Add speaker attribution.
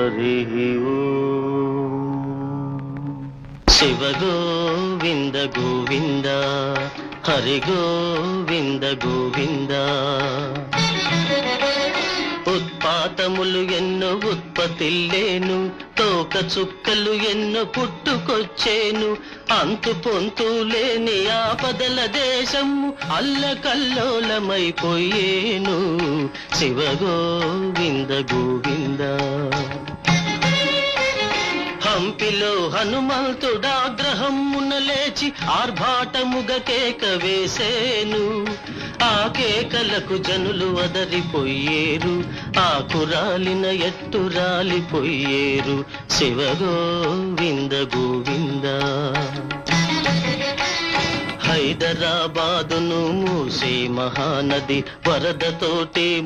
Speaker 1: హరి ఓం. శివ గోవింద గోవింద హరి గోవింద గోవింద. ఉత్పాతములు ఎన్నో ఉత్పత్తిల్లేను, తోక చుక్కలు ఎన్నో పుట్టుకొచ్చేను, అంతు పొంతు లేని ఆపదల దేశము అల్లకల్లోలమైపోయేను. శివ గోవింద గోవింద. హంపిలో హనుమంతుడాగ్రహమున లేచి ఆర్భాటముగ కేక వేసేను. ఆ కేకలకు జనులు వదరిపోయేరు, ఆకురాలిన ఎట్టు రాలిపోయేరు. శివ గోవింద గోవింద. హైదరాబాదును మూసే మహానది వరదతోటి